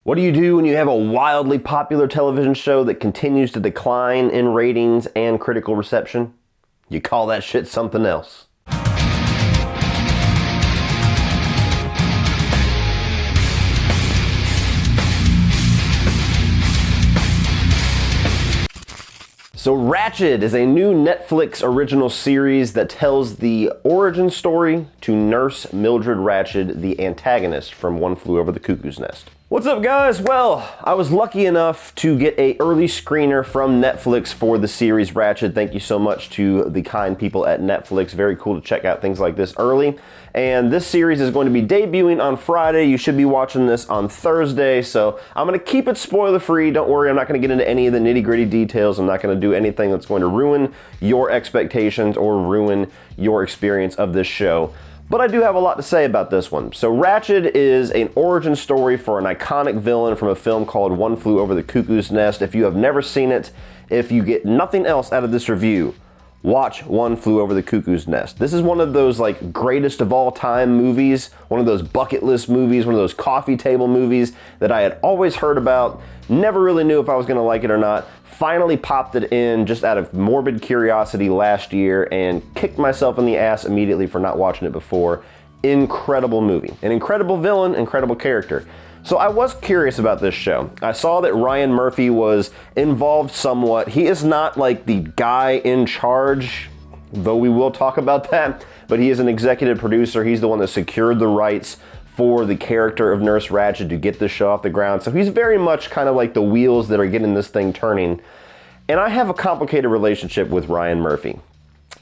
What do you do when you have a wildly popular television show that continues to decline in ratings and critical reception? You call that shit something else. So Ratched is a new Netflix original series that tells the origin story to Nurse Mildred Ratched, the antagonist from One Flew Over the Cuckoo's Nest. What's up, guys? Well, I was lucky enough to get an early screener from Netflix for the series Ratched. Thank you so much to the kind people at Netflix. Very cool to check out things like this early. And this series is going to be debuting on Friday. You should be watching this on Thursday, so I'm going to keep it spoiler-free. Don't worry, I'm not going to get into any of the nitty-gritty details. I'm not going to do anything that's going to ruin your expectations or ruin your experience of this show. But I do have a lot to say about this one. So Ratched is an origin story for an iconic villain from a film called One Flew Over the Cuckoo's Nest. If you have never seen it, if you get nothing else out of this review, watch One Flew Over the Cuckoo's Nest. This is one of those like greatest of all time movies, one of those bucket list movies, one of those coffee table movies that I had always heard about, never really knew if I was gonna like it or not. Finally popped it in just out of morbid curiosity last year and kicked myself in the ass immediately for not watching it before. Incredible movie, an incredible villain, incredible character. So I was curious about this show. I saw that Ryan Murphy was involved somewhat. He is not like the guy in charge, though we will talk about that, but he is an executive producer. He's the one that secured the rights for the character of Nurse Ratched to get this show off the ground. So he's very much kind of like the wheels that are getting this thing turning. And I have a complicated relationship with Ryan Murphy,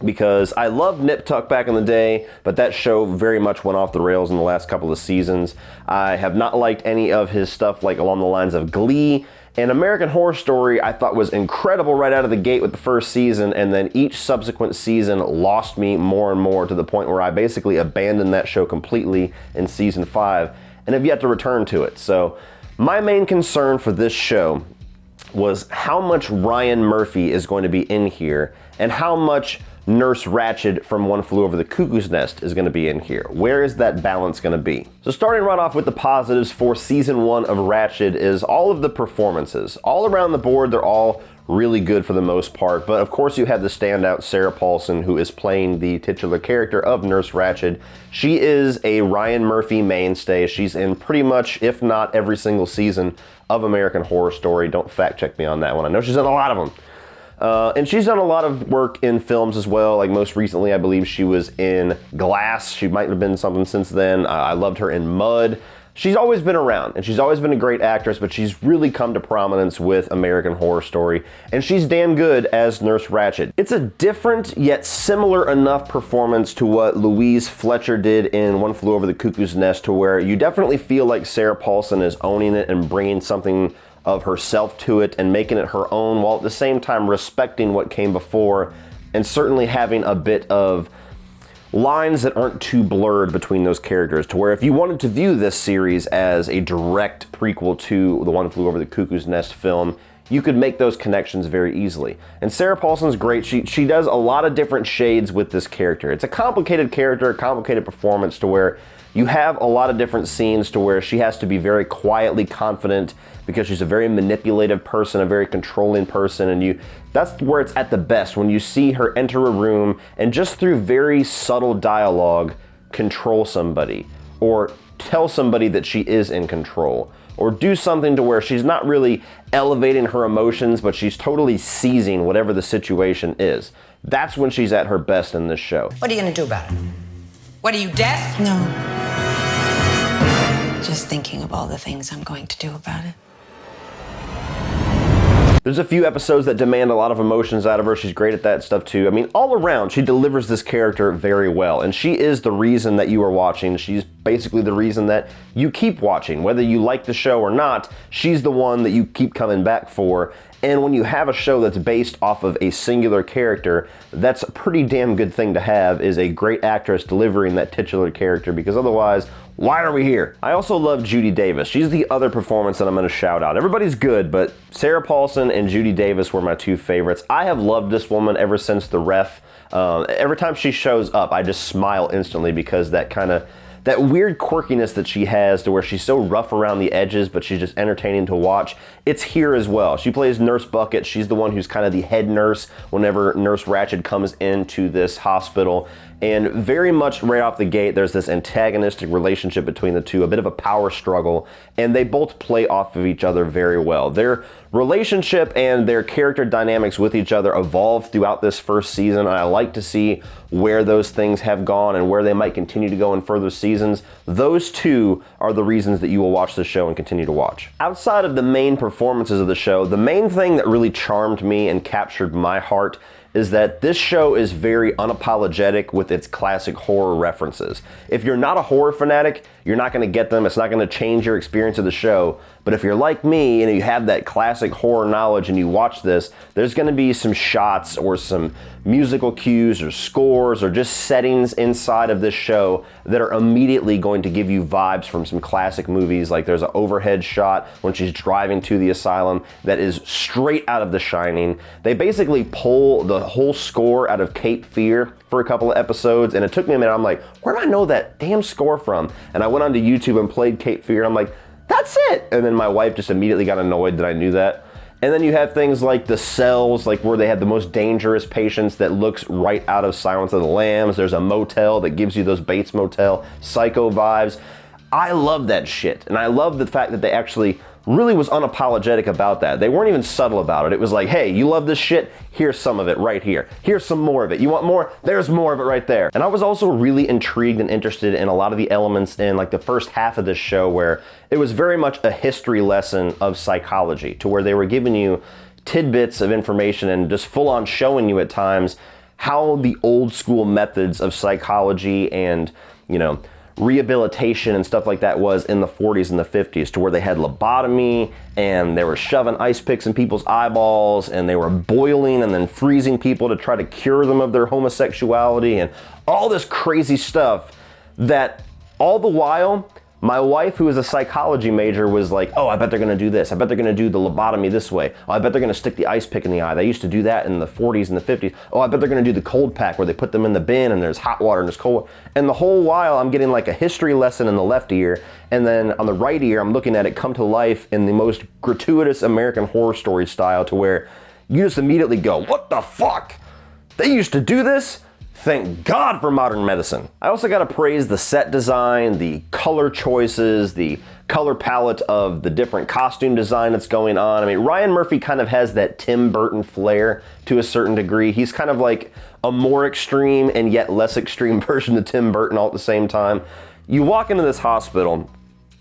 because I loved Nip Tuck back in the day, but that show very much went off the rails in the last couple of seasons. I have not liked any of his stuff like along the lines of Glee. And American Horror Story I thought was incredible right out of the gate with the first season, and then each subsequent season lost me more and more to the point where I basically abandoned that show completely in season 5 and have yet to return to it. So my main concern for this show was how much Ryan Murphy is going to be in here and how much Nurse Ratched from One Flew Over the Cuckoo's Nest is going to be in here. Where is that balance going to be? So starting right off with the positives for season 1 of Ratched is all of the performances. All around the board, they're all really good for the most part, but of course you have the standout Sarah Paulson, who is playing the titular character of Nurse Ratched. She is a Ryan Murphy mainstay. She's in pretty much, if not every single season of American Horror Story. Don't fact check me on that one. I know she's in a lot of them. And she's done a lot of work in films as well. Like most recently, I believe she was in Glass. She might have been something since then. I loved her in Mud. She's always been around, and she's always been a great actress, but she's really come to prominence with American Horror Story, and she's damn good as Nurse Ratched. It's a different yet similar enough performance to what Louise Fletcher did in One Flew Over the Cuckoo's Nest, to where you definitely feel like Sarah Paulson is owning it and bringing something of herself to it and making it her own, while at the same time respecting what came before and certainly having a bit of lines that aren't too blurred between those characters, to where if you wanted to view this series as a direct prequel to the One Flew Over the Cuckoo's Nest film, you could make those connections very easily. And Sarah Paulson's great. She does a lot of different shades with this character. It's a complicated character, a complicated performance, to where you have a lot of different scenes to where she has to be very quietly confident because she's a very manipulative person, a very controlling person, and that's where it's at the best, when you see her enter a room and just through very subtle dialogue control somebody, or tell somebody that she is in control, or do something to where she's not really elevating her emotions, but she's totally seizing whatever the situation is. That's when she's at her best in this show. What are you gonna do about it? What, are you deaf? No. Just thinking of all the things I'm going to do about it. There's a few episodes that demand a lot of emotions out of her. She's great at that stuff too. I mean, all around, she delivers this character very well, and she is the reason that you are watching. She's basically the reason that you keep watching. Whether you like the show or not, she's the one that you keep coming back for. And when you have a show that's based off of a singular character, that's a pretty damn good thing to have, is a great actress delivering that titular character, because otherwise, why are we here? I also love Judy Davis. She's the other performance that I'm gonna shout out. Everybody's good, but Sarah Paulson and Judy Davis were my two favorites. I have loved this woman ever since The Ref. Every time she shows up, I just smile instantly, because that that weird quirkiness that she has to where she's so rough around the edges, but she's just entertaining to watch. It's here as well. She plays Nurse Bucket. She's the one who's kind of the head nurse whenever Nurse Ratched comes into this hospital. And very much right off the gate, there's this antagonistic relationship between the two, a bit of a power struggle, and they both play off of each other very well. Their relationship and their character dynamics with each other evolve throughout this first season, and I like to see where those things have gone and where they might continue to go in further seasons. Those two are the reasons that you will watch the show and continue to watch. Outside of the main performances of the show, the main thing that really charmed me and captured my heart is that this show is very unapologetic with its classic horror references. If you're not a horror fanatic, you're not going to get them. It's not going to change your experience of the show. But if you're like me and you have that classic horror knowledge and you watch this, there's going to be some shots or some musical cues or scores or just settings inside of this show that are immediately going to give you vibes from some classic movies. Like there's an overhead shot when she's driving to the asylum that is straight out of The Shining. They basically pull the whole score out of Cape Fear for a couple of episodes, and it took me a minute. I'm like, where do I know that damn score from? And I went onto YouTube and played Cape Fear, and I'm like, that's it! And then my wife just immediately got annoyed that I knew that. And then you have things like the cells, like where they have the most dangerous patients that looks right out of Silence of the Lambs. There's a motel that gives you those Bates Motel Psycho vibes. I love that shit. And I love the fact that they actually really was unapologetic about that. They weren't even subtle about it. It was like, hey, you love this shit? Here's some of it right here. Here's some more of it. You want more? There's more of it right there. And I was also really intrigued and interested in a lot of the elements in like the first half of this show where it was very much a history lesson of psychology, to where they were giving you tidbits of information and just full on showing you at times how the old school methods of psychology and, you know, rehabilitation and stuff like that was in the 40s and the 50s, to where they had lobotomy and they were shoving ice picks in people's eyeballs and they were boiling and then freezing people to try to cure them of their homosexuality and all this crazy stuff that all the while my wife, who is a psychology major, was like, oh, I bet they're going to do this. I bet they're going to do the lobotomy this way. Oh, I bet they're going to stick the ice pick in the eye. They used to do that in the 40s and the 50s. Oh, I bet they're going to do the cold pack where they put them in the bin and there's hot water and there's cold water. And the whole while I'm getting like a history lesson in the left ear, and then on the right ear I'm looking at it come to life in the most gratuitous American Horror Story style, to where you just immediately go, what the fuck? They used to do this? Thank God for modern medicine. I also gotta praise the set design, the color choices, the color palette of the different costume design that's going on. I mean, Ryan Murphy kind of has that Tim Burton flair to a certain degree. He's kind of like a more extreme and yet less extreme version of Tim Burton all at the same time. You walk into this hospital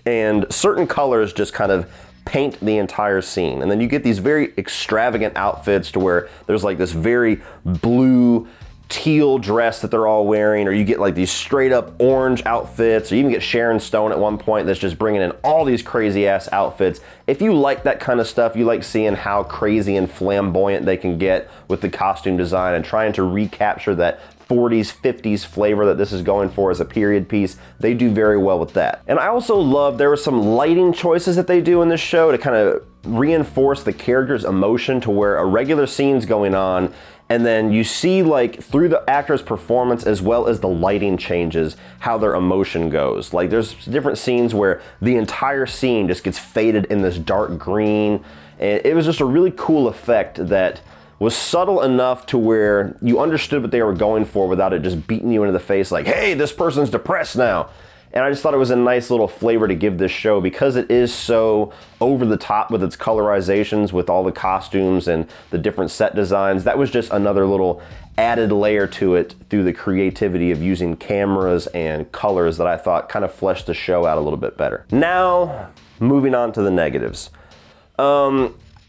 and certain colors just kind of paint the entire scene. And then you get these very extravagant outfits to where there's like this very blue, teal dress that they're all wearing, or you get like these straight up orange outfits, or you even get Sharon Stone at one point that's just bringing in all these crazy ass outfits. If you like that kind of stuff, you like seeing how crazy and flamboyant they can get with the costume design and trying to recapture that 40s, 50s flavor that this is going for as a period piece, they do very well with that. And I also love there were some lighting choices that they do in this show to kind of reinforce the character's emotion, to where a regular scene's going on and then you see like through the actor's performance as well as the lighting changes how their emotion goes. Like there's different scenes where the entire scene just gets faded in this dark green, and it was just a really cool effect that was subtle enough to where you understood what they were going for without it just beating you into the face like, hey, this person's depressed now. And I just thought it was a nice little flavor to give this show, because it is so over the top with its colorizations, with all the costumes and the different set designs. That was just another little added layer to it through the creativity of using cameras and colors that I thought kind of fleshed the show out a little bit better. Now, moving on to the negatives.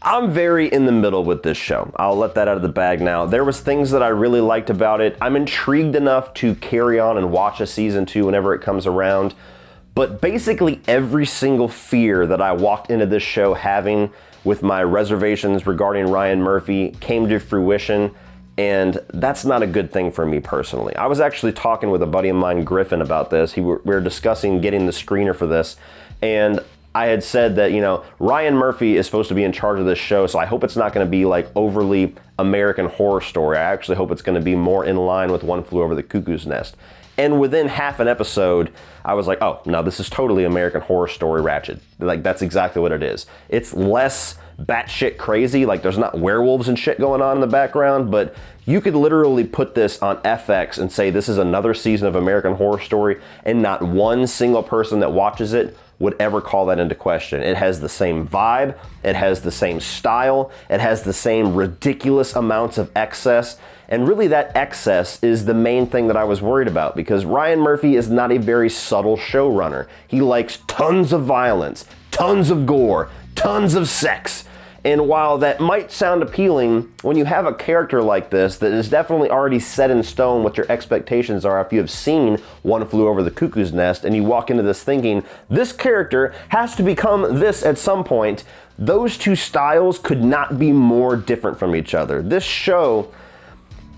I'm very in the middle with this show. I'll let that out of the bag now. There was things that I really liked about it. I'm intrigued enough to carry on and watch a season 2 whenever it comes around. But basically every single fear that I walked into this show having with my reservations regarding Ryan Murphy came to fruition, and that's not a good thing for me personally. I was actually talking with a buddy of mine, Griffin, about this. We were discussing getting the screener for this, and I had said that, you know, Ryan Murphy is supposed to be in charge of this show, so I hope it's not going to be like overly American Horror Story. I actually hope it's going to be more in line with One Flew Over the Cuckoo's Nest. And within half an episode, I was like, oh, no, this is totally American Horror Story Ratched. Like, that's exactly what it is. It's less batshit crazy, like there's not werewolves and shit going on in the background, but you could literally put this on FX and say this is another season of American Horror Story, and not one single person that watches it would ever call that into question. It has the same vibe, it has the same style, it has the same ridiculous amounts of excess, and really that excess is the main thing that I was worried about, because Ryan Murphy is not a very subtle showrunner. He likes tons of violence, tons of gore, tons of sex. And while that might sound appealing, when you have a character like this that is definitely already set in stone what your expectations are if you have seen One Flew Over the Cuckoo's Nest, and you walk into this thinking, this character has to become this at some point, those two styles could not be more different from each other. This show,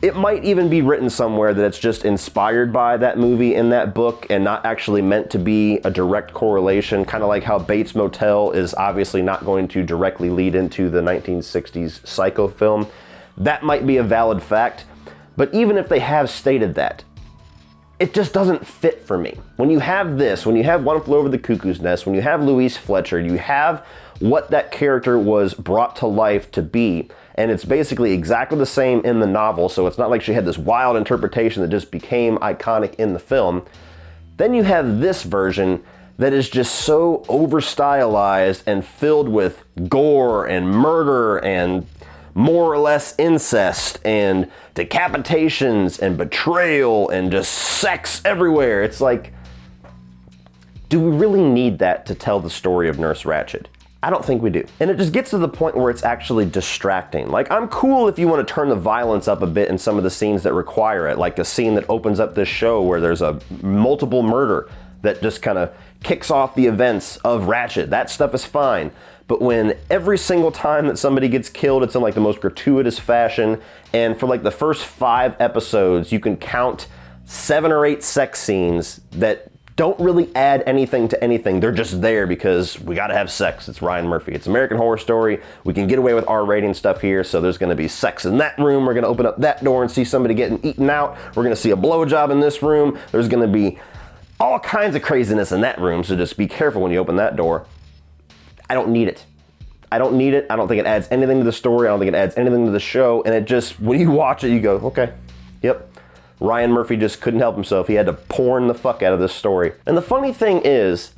it might even be written somewhere that it's just inspired by that movie and that book and not actually meant to be a direct correlation, kind of like how Bates Motel is obviously not going to directly lead into the 1960s Psycho film. That might be a valid fact, but even if they have stated that, it just doesn't fit for me. When you have this, when you have One Flew Over the Cuckoo's Nest, when you have Louise Fletcher, you have what that character was brought to life to be, and it's basically exactly the same in the novel, so it's not like she had this wild interpretation that just became iconic in the film. Then you have this version that is just so over-stylized and filled with gore and murder and more or less incest and decapitations and betrayal and just sex everywhere. It's like, do we really need that to tell the story of Nurse Ratched? I don't think we do. And it just gets to the point where it's actually distracting. Like, I'm cool if you want to turn the violence up a bit in some of the scenes that require it, like a scene that opens up this show where there's a multiple murder that just kind of kicks off the events of Ratched. That stuff is fine. But when every single time that somebody gets killed, it's in like the most gratuitous fashion, and for like the first 5 episodes, you can count 7 or 8 sex scenes that don't really add anything to anything. They're just there because we gotta have sex. It's Ryan Murphy. It's American Horror Story. We can get away with R-rating stuff here, so there's gonna be sex in that room. We're gonna open up that door and see somebody getting eaten out. We're gonna see a blowjob in this room. There's gonna be all kinds of craziness in that room, so just be careful when you open that door. I don't need it. I don't need it. I don't think it adds anything to the story. I don't think it adds anything to the show, and it just, when you watch it, you go, okay, yep. Ryan Murphy just couldn't help himself. He had to porn the fuck out of this story. And the funny thing is,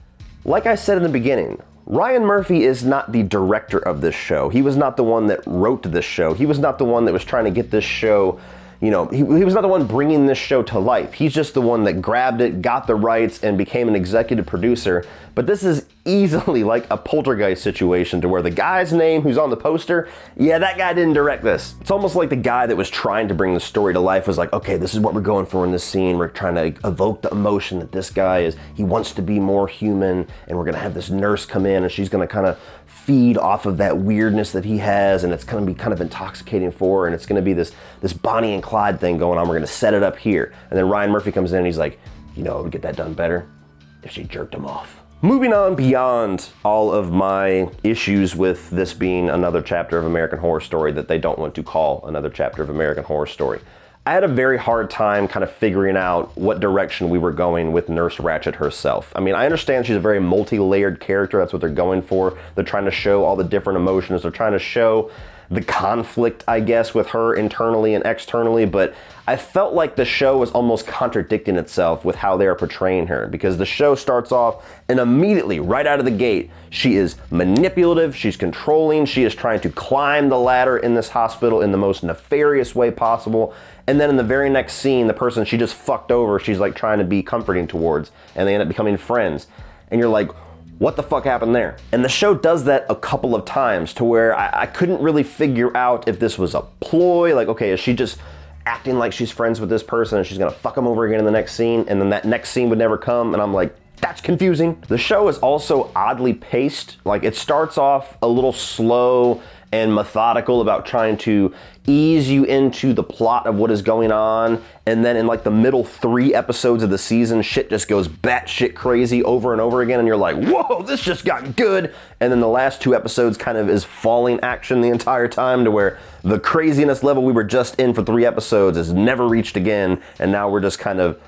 like I said in the beginning, Ryan Murphy is not the director of this show. He was not the one that wrote this show. He was not the one that was trying to get this show, you know, he was not the one bringing this show to life. He's just the one that grabbed it, got the rights, and became an executive producer. But this is easily like a Poltergeist situation to where the guy's name who's on the poster, yeah, that guy didn't direct this. It's almost like the guy that was trying to bring the story to life was like, okay, this is what we're going for in this scene. We're trying to evoke the emotion that this guy is, he wants to be more human, and we're gonna have this nurse come in and she's gonna kind of feed off of that weirdness that he has, and it's gonna be kind of intoxicating for her, and it's gonna be this Bonnie and Clyde thing going on. We're gonna set it up here. And then Ryan Murphy comes in and he's like, you know, it would get that done better if she jerked him off. Moving on beyond all of my issues with this being another chapter of American Horror Story that they don't want to call another chapter of American Horror Story, I had a very hard time kind of figuring out what direction we were going with Nurse Ratched herself. I mean, I understand she's a very multi-layered character. That's what they're going for. They're trying to show all the different emotions. They're trying to show the conflict, I guess, with her internally and externally, but I felt like the show was almost contradicting itself with how they are portraying her, because the show starts off and immediately, right out of the gate, she is manipulative, she's controlling, she is trying to climb the ladder in this hospital in the most nefarious way possible, and then in the very next scene, the person she just fucked over, she's like trying to be comforting towards, and they end up becoming friends, and you're like, what the fuck happened there? And the show does that a couple of times to where I couldn't really figure out if this was a ploy, like, okay, is she just acting like she's friends with this person and she's gonna fuck him over again in the next scene, and then that next scene would never come, and I'm like, that's confusing. The show is also oddly paced. Like, it starts off a little slow and methodical about trying to ease you into the plot of what is going on, and then in like the middle 3 episodes of the season, shit just goes batshit crazy over and over again, and you're like, whoa, this just got good. And then the last 2 episodes kind of is falling action the entire time, to where the craziness level we were just in for 3 episodes is never reached again, and now we're just kind of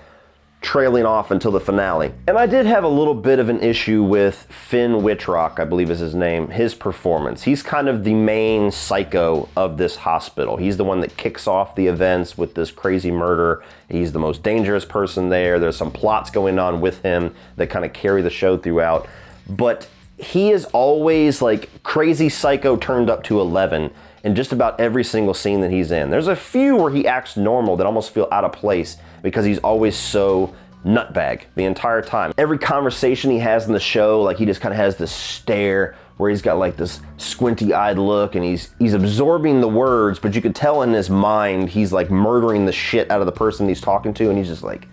trailing off until the finale. And I did have a little bit of an issue with Finn Wittrock, I believe is his name, his performance. He's kind of the main psycho of this hospital. He's the one that kicks off the events with this crazy murder. He's the most dangerous person there. There's some plots going on with him that kind of carry the show throughout. But he is always like crazy psycho turned up to 11 in just about every single scene that he's in. There's a few where he acts normal that almost feel out of place because he's always so nutbag the entire time. Every conversation he has in the show, like he just kind of has this stare where he's got like this squinty-eyed look and he's absorbing the words, but you could tell in his mind he's like murdering the shit out of the person he's talking to, and he's just like,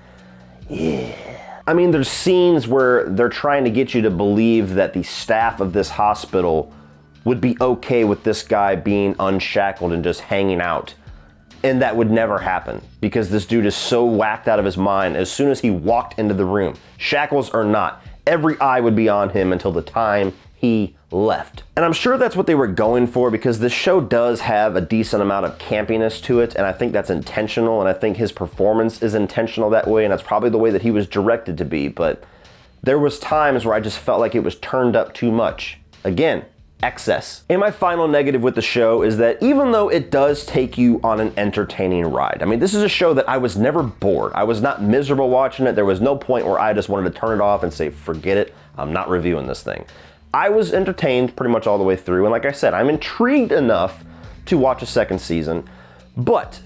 yeah. I mean, there's scenes where they're trying to get you to believe that the staff of this hospital would be okay with this guy being unshackled and just hanging out. And that would never happen because this dude is so whacked out of his mind. As soon as he walked into the room, shackles or not, every eye would be on him until the time he left. And I'm sure that's what they were going for because this show does have a decent amount of campiness to it, and I think that's intentional, and I think his performance is intentional that way, and that's probably the way that he was directed to be, but there was times where I just felt like it was turned up too much. Again, excess. And my final negative with the show is that even though it does take you on an entertaining ride, I mean, this is a show that I was never bored. I was not miserable watching it. There was no point where I just wanted to turn it off and say, forget it, I'm not reviewing this thing. I was entertained pretty much all the way through, and like I said, I'm intrigued enough to watch a second season, but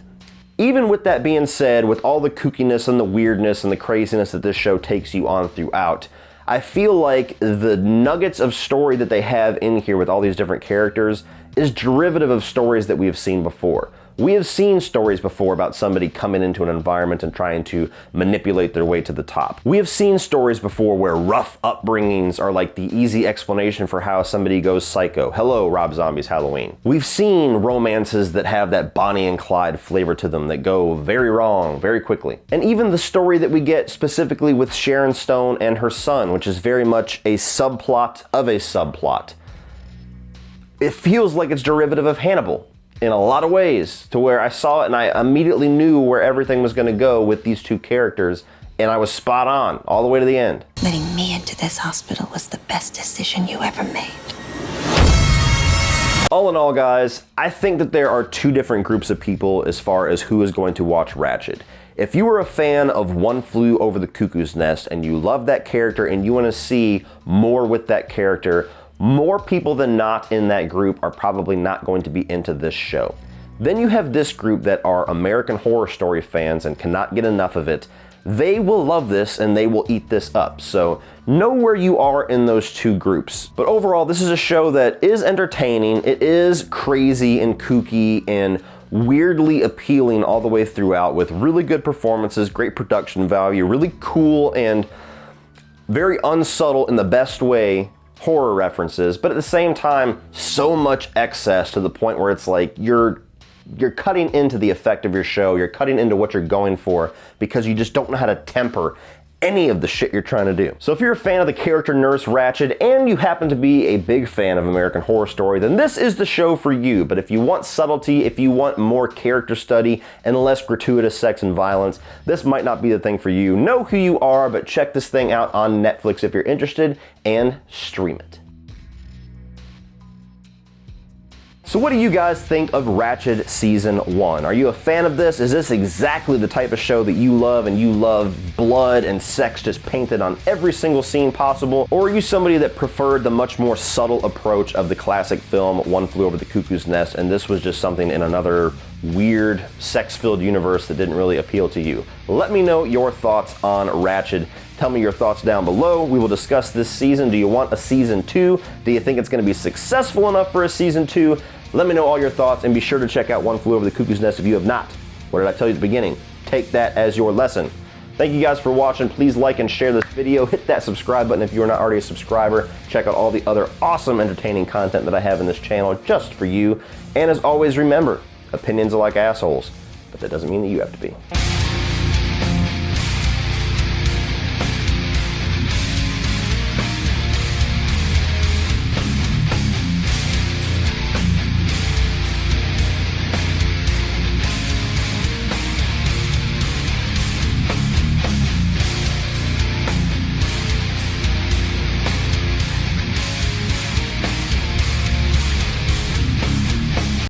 even with that being said, with all the kookiness and the weirdness and the craziness that this show takes you on throughout, I feel like the nuggets of story that they have in here with all these different characters is derivative of stories that we have seen before. We have seen stories before about somebody coming into an environment and trying to manipulate their way to the top. We have seen stories before where rough upbringings are like the easy explanation for how somebody goes psycho. Hello, Rob Zombie's Halloween. We've seen romances that have that Bonnie and Clyde flavor to them that go very wrong very quickly. And even the story that we get specifically with Sharon Stone and her son, which is very much a subplot of a subplot. It feels like it's derivative of Hannibal in a lot of ways, to where I saw it and I immediately knew where everything was going to go with these two characters, and I was spot on all the way to the end. Letting me into this hospital was the best decision you ever made. All in all, guys, I think that there are two different groups of people as far as who is going to watch Ratched. If you were a fan of One Flew Over the Cuckoo's Nest and you love that character and you want to see more with that character, more people than not in that group are probably not going to be into this show. Then you have this group that are American Horror Story fans and cannot get enough of it. They will love this and they will eat this up. So know where you are in those two groups. But overall, this is a show that is entertaining. It is crazy and kooky and weirdly appealing all the way throughout, with really good performances, great production value, really cool and very unsubtle in the best way horror references, but at the same time, so much excess to the point where it's like you're cutting into the effect of your show, you're cutting into what you're going for because you just don't know how to temper any of the shit you're trying to do. So if you're a fan of the character Nurse Ratched and you happen to be a big fan of American Horror Story, then this is the show for you. But if you want subtlety, if you want more character study and less gratuitous sex and violence, this might not be the thing for you. Know who you are, but check this thing out on Netflix if you're interested and stream it. So what do you guys think of Ratched Season 1? Are you a fan of this? Is this exactly the type of show that you love, and you love blood and sex just painted on every single scene possible? Or are you somebody that preferred the much more subtle approach of the classic film One Flew Over the Cuckoo's Nest, and this was just something in another weird sex-filled universe that didn't really appeal to you? Let me know your thoughts on Ratched. Tell me your thoughts down below. We will discuss this season. Do you want a season 2? Do you think it's going to be successful enough for a season 2? Let me know all your thoughts, and be sure to check out One Flew Over the Cuckoo's Nest if you have not. What did I tell you at the beginning? Take that as your lesson. Thank you guys for watching. Please like and share this video. Hit that subscribe button if you are not already a subscriber. Check out all the other awesome entertaining content that I have in this channel just for you. And as always, remember, opinions are like assholes, but that doesn't mean that you have to be.